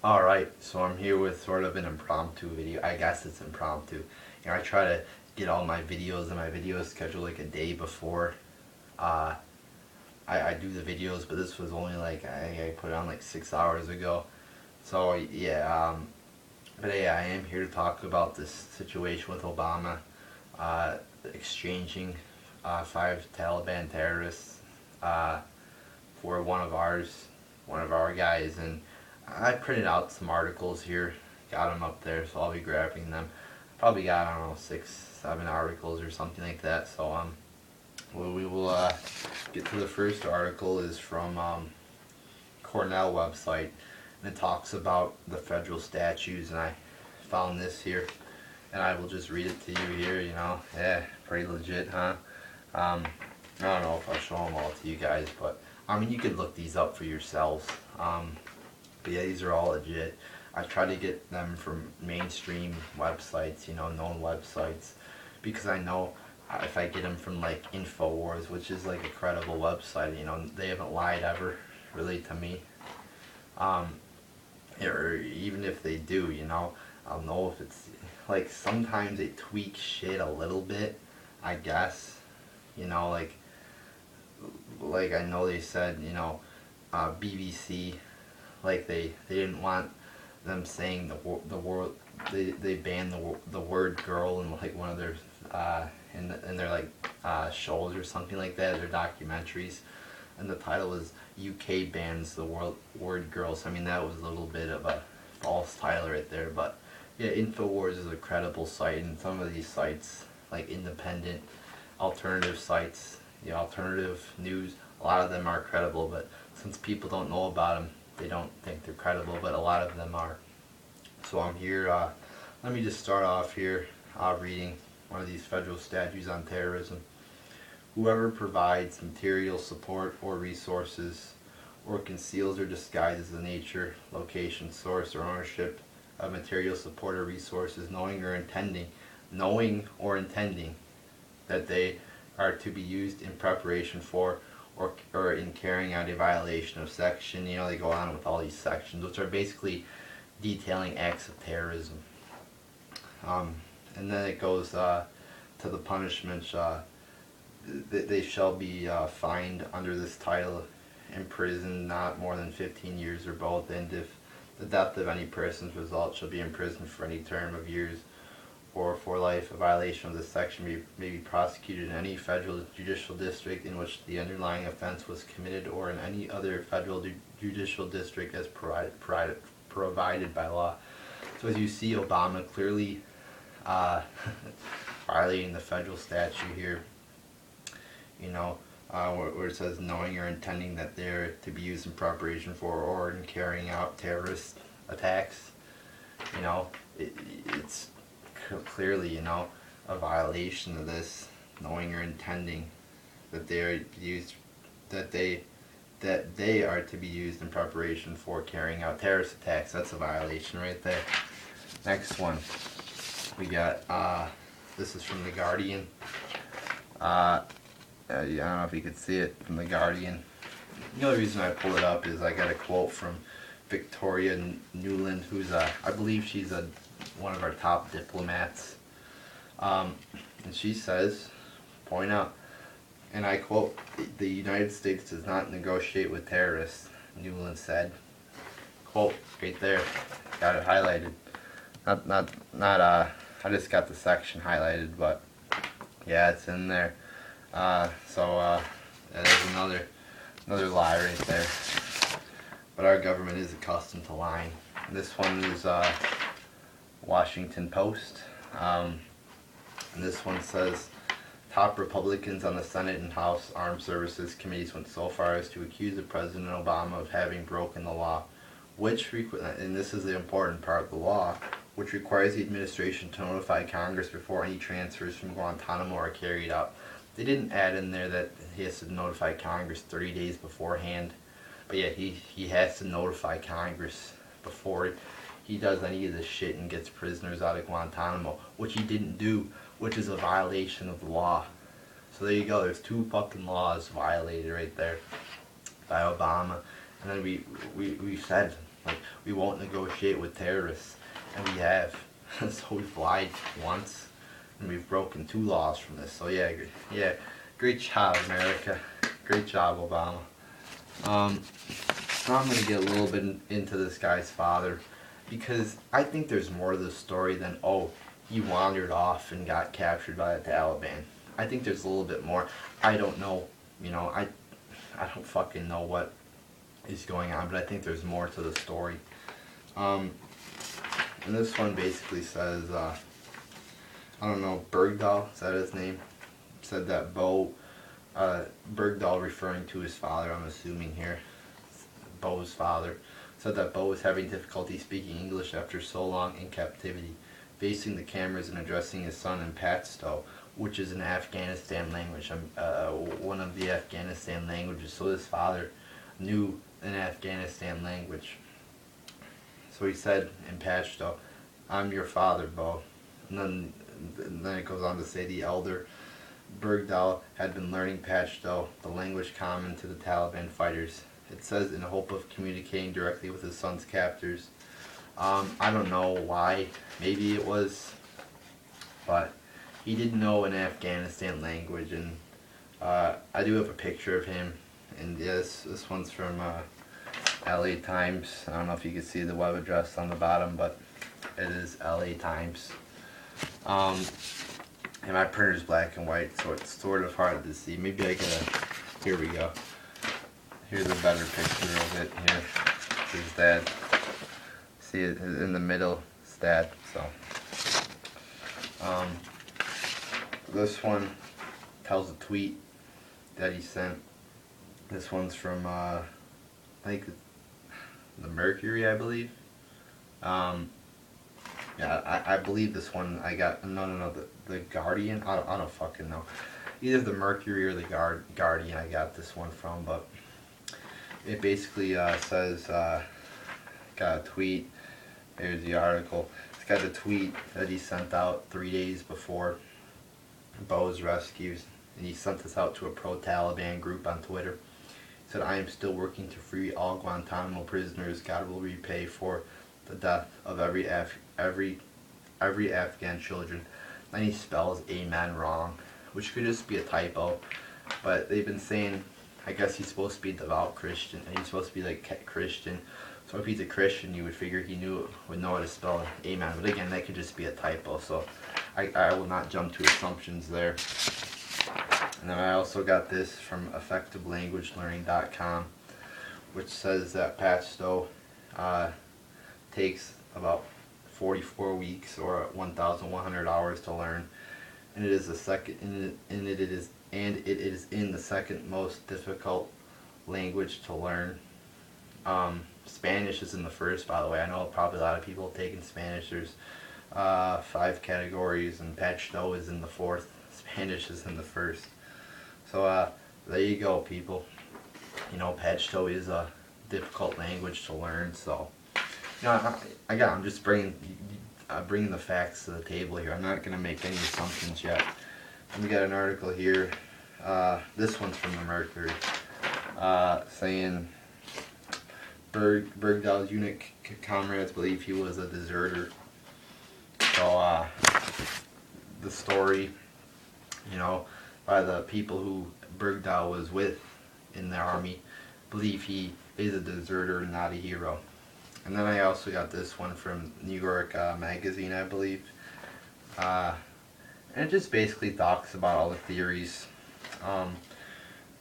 Alright, so I'm here with sort of an impromptu video. I guess it's impromptu. I try to get all my videos and my videos scheduled like a day before uh, I do the videos, but this was only like, I put it on like 6 hours ago. So yeah, but yeah, I am here to talk about this situation with Obama uh, exchanging 5 Taliban terrorists uh, for one of our guys, and I printed out some articles here, got them up there, so I'll be grabbing them. Probably got, I don't know, 6, 7 articles or something like that. So we will get to the first article. Is from Cornell website, and it talks about the federal statutes, and I found this here, and I will just read it to you here. Yeah, pretty legit, huh? I don't know if I'll show them all to you guys, but I mean, you could look these up for yourselves. But yeah, these are all legit. I try to get them from mainstream websites, known websites, because I know if I get them from like InfoWars, which is like a credible website, they haven't lied ever, really, to me. Or even if they do, I'll know if it's like, sometimes they tweak shit a little bit, I guess, like I know they said, BBC, like they didn't want them saying the word, they banned the word girl in like one of their in their like shows or something like that, their documentaries, and the title was UK bans the word girl. So I mean, that was a little bit of a false title right there, but yeah, InfoWars is a credible site, and some of these sites, like independent alternative sites, alternative news, a lot of them are credible, but since people don't know about them, they don't think they're credible, but a lot of them are. So I'm here, let me just start off here reading one of these federal statutes on terrorism. Whoever provides material support or resources, or conceals or disguises the nature, location, source, or ownership of material support or resources, knowing or intending that they are to be used in preparation for or in carrying out a violation of section, they go on with all these sections, which are basically detailing acts of terrorism. And then it goes to the punishments. They shall be fined under this title, imprisoned not more than 15 years or both, and if the death of any person's result, shall be imprisoned for any term of years or for life. A violation of this section may be prosecuted in any federal judicial district in which the underlying offense was committed, or in any other federal judicial district as provided by law. So as you see, Obama clearly violating the federal statute here, where it says knowing or intending that they're to be used in preparation for or in carrying out terrorist attacks. It's clearly, a violation of this, knowing or intending that they are used, that they are to be used in preparation for carrying out terrorist attacks. That's a violation right there. Next one, we got, this is from The Guardian. I don't know if you could see it, from The Guardian. The only reason I pull it up is I got a quote from Victoria Nuland, who's I believe she's one of our top diplomats, and she says, point out, and I quote, "The United States does not negotiate with terrorists," Nuland said. Quote right there, got it highlighted. Not I just got the section highlighted, but yeah, it's in there. So there's another lie right there. But our government is accustomed to lying. This one is Washington Post. And this one says, top Republicans on the Senate and House Armed Services Committees went so far as to accuse the President Obama of having broken the law, and this is the important part of the law, which requires the administration to notify Congress before any transfers from Guantanamo are carried out. They didn't add in there that he has to notify Congress 30 days beforehand. But yeah, he has to notify Congress before he does any of this shit and gets prisoners out of Guantanamo, which he didn't do, which is a violation of the law. So there you go, there's 2 fucking laws violated right there by Obama. And then we said, Like, we won't negotiate with terrorists, and we have. So we've lied once, and we've broken 2 laws from this. So yeah, great job, America. Great job, Obama. Now I'm going to get a little bit into this guy's father, because I think there's more to the story than, oh, he wandered off and got captured by the Taliban. I think there's a little bit more. I don't know, I don't fucking know what is going on, but I think there's more to the story. And this one basically says, I don't know, Bergdahl, is that his name? Said that Bergdahl, referring to his father, I'm assuming here, Bo's father, said that Bo was having difficulty speaking English after so long in captivity, facing the cameras and addressing his son in Pashto, which is an Afghanistan language, one of the Afghanistan languages. So his father knew an Afghanistan language. So he said in Pashto, "I'm your father, Bo." And then it goes on to say the elder Bergdahl had been learning Pashto, the language common to the Taliban fighters. It says in the hope of communicating directly with his son's captors. I don't know why. Maybe it was, but he didn't know an Afghanistan language, and I do have a picture of him. And yes, this one's from LA Times. I don't know if you can see the web address on the bottom, but it is LA Times. And my printer's black and white, so it's sort of hard to see. Maybe I can, here we go. Here's a better picture of it here. His dad. See it in the middle, his dad, so. This one tells a tweet that he sent. This one's from, I think, the Mercury, I believe. Yeah, I believe this one I got, no, the Guardian, I don't fucking know. Either the Mercury or the Guardian I got this one from, but it basically says, got a tweet, here's the article. It's got a tweet that he sent out 3 days before Bo's rescues, and he sent this out to a pro-Taliban group on Twitter. He said, "I am still working to free all Guantanamo prisoners. God will repay for the death of every Afghan children." Then he spells amen wrong, which could just be a typo, but they've been saying, I guess he's supposed to be a devout Christian, and he's supposed to be like Christian. So if he's a Christian, you would figure he would know how to spell amen. But again, that could just be a typo, so I will not jump to assumptions there. And then I also got this from effectivelanguagelearning.com, which says that Pashto takes about 44 weeks or 1,100 hours to learn, and it is in the second most difficult language to learn. Spanish is in the first, by the way. I know probably a lot of people have taken Spanish. There's 5 categories, and Pashto is in the 4th. Spanish is in the 1st. So there you go, people. Pashto is a difficult language to learn. So I'm just bringing the facts to the table here. I'm not going to make any assumptions yet. And we got an article here. This one's from the Mercury, saying Bergdahl's eunuch comrades believe he was a deserter. So the story, by the people who Bergdahl was with in the army, believe he is a deserter, not a hero. And then I also got this one from New York Magazine, I believe. And it just basically talks about all the theories.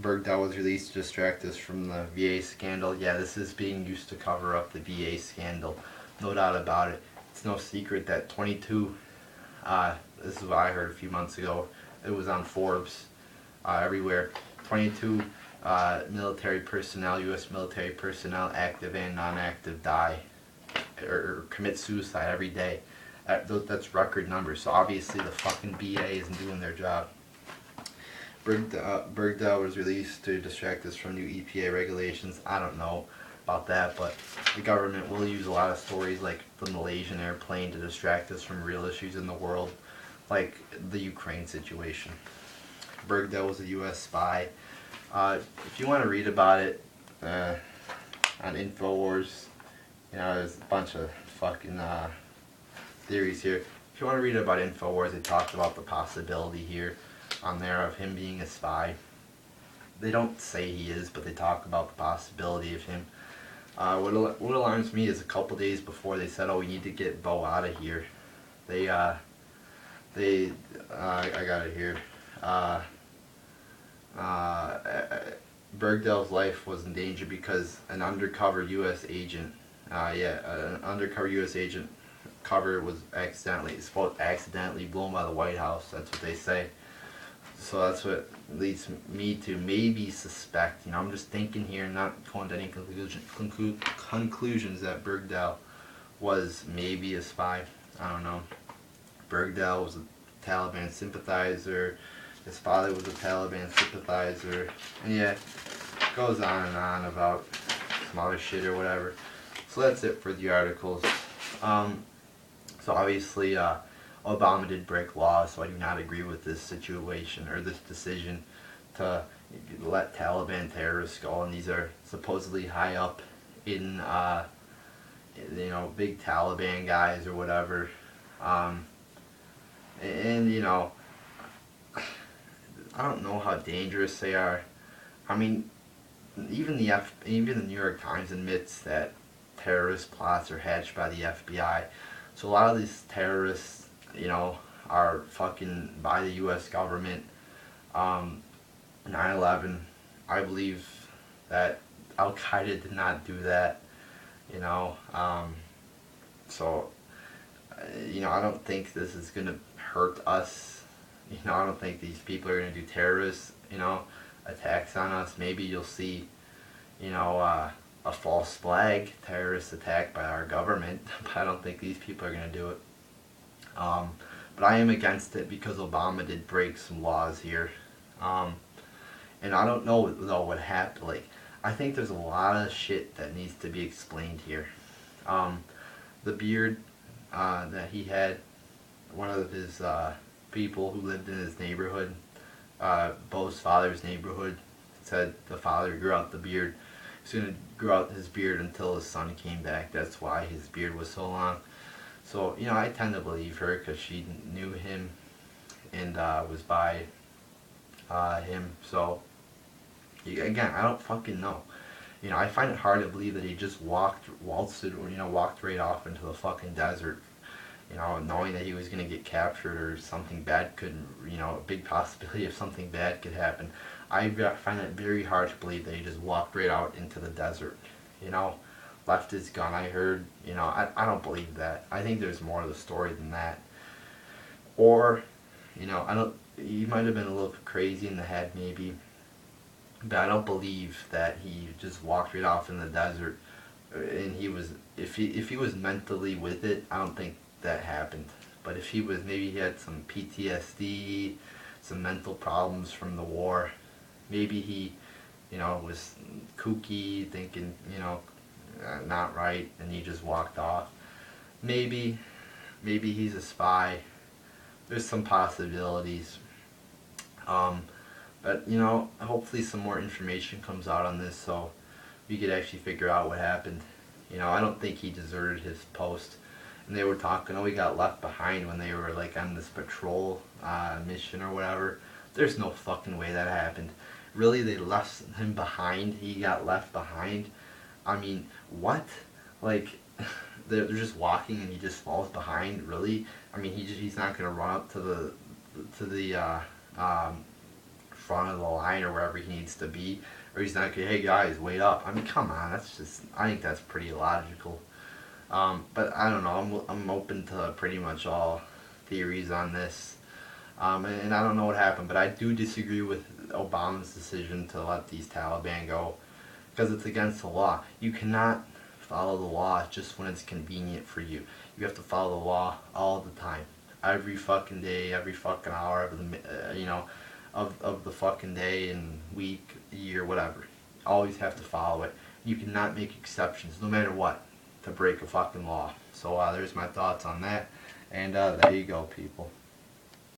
Bergdahl was released to distract us from the VA scandal. Yeah, this is being used to cover up the VA scandal. No doubt about it. It's no secret that 22, this is what I heard a few months ago. It was on Forbes, everywhere. 22 military personnel, U.S. military personnel, active and non-active, die or commit suicide every day. That's record numbers. So obviously the fucking BA isn't doing their job. Bergdahl was released to distract us from new EPA regulations. I don't know about that, but the government will use a lot of stories like the Malaysian airplane to distract us from real issues in the world, like the Ukraine situation. Bergdahl was a U.S. spy. If you want to read about it on InfoWars, there's a bunch of fucking theories here. If you want to read about InfoWars, they talked about the possibility here on there of him being a spy. They don't say he is, but they talk about the possibility of him. What alarms me is a couple days before they said, "Oh, we need to get Bo out of here." I got it here. Bergdahl's life was in danger because an undercover U.S. agent, an undercover U.S. agent cover was accidentally blown by the White House. That's what they say. So that's what leads me to maybe suspect. I'm just thinking here, not going to any conclusions that Bergdahl was maybe a spy. I don't know. Bergdahl was a Taliban sympathizer. His father was a Taliban sympathizer. And yeah, it goes on and on about some other shit or whatever. So that's it for the articles. So obviously, Obama did break law, so I do not agree with this situation or this decision to let Taliban terrorists go. And these are supposedly high up in, big Taliban guys or whatever. I don't know how dangerous they are. I mean, even the New York Times admits that terrorist plots are hatched by the FBI. So a lot of these terrorists, are fucking by the U.S. government. 9/11, I believe that Al Qaeda did not do that. I don't think this is gonna hurt us. I don't think these people are gonna do terrorist, attacks on us. Maybe you'll see, a false flag terrorist attack by our government, but I don't think these people are gonna do it. But I am against it because Obama did break some laws here. And I don't know though what happened. I think there's a lot of shit that needs to be explained here. The beard that he had, one of his people who lived in his neighborhood, Bo's father's neighborhood, said the father grew out the beard. He's going to grow out his beard until his son came back. That's why his beard was so long. So, I tend to believe her because she knew him and was by him. So, again, I don't fucking know. I find it hard to believe that he just walked right off into the fucking desert, knowing that he was going to get captured or something bad could, a big possibility of something bad could happen. I find it very hard to believe that he just walked right out into the desert, left his gun. I heard, I don't believe that. I think there's more to the story than that. Or, he might have been a little crazy in the head maybe, but I don't believe that he just walked right off in the desert. And if he was mentally with it, I don't think that happened. But if he was, maybe he had some PTSD, some mental problems from the war. Maybe he, was kooky, thinking, not right, and he just walked off. Maybe he's a spy. There's some possibilities. But hopefully some more information comes out on this so we could actually figure out what happened. I don't think he deserted his post. And they were talking, he got left behind when they were on this patrol mission or whatever. There's no fucking way that happened. Really, they left him behind? He got left behind? I mean, what? They're just walking and he just falls behind? Really? I mean, he's not gonna run up to the front of the line or wherever he needs to be, or he's not gonna, hey guys, wait up. I mean, come on, I think that's pretty illogical. But I don't know. I'm open to pretty much all theories on this. And I don't know what happened, but I do disagree with Obama's decision to let these Taliban go because it's against the law. You cannot follow the law just when it's convenient for you. You have to follow the law all the time, every fucking day, every fucking hour of the of the fucking day and week, year, whatever. Always have to follow it. You cannot make exceptions, no matter what, to break a fucking law. So there's my thoughts on that, and there you go, people.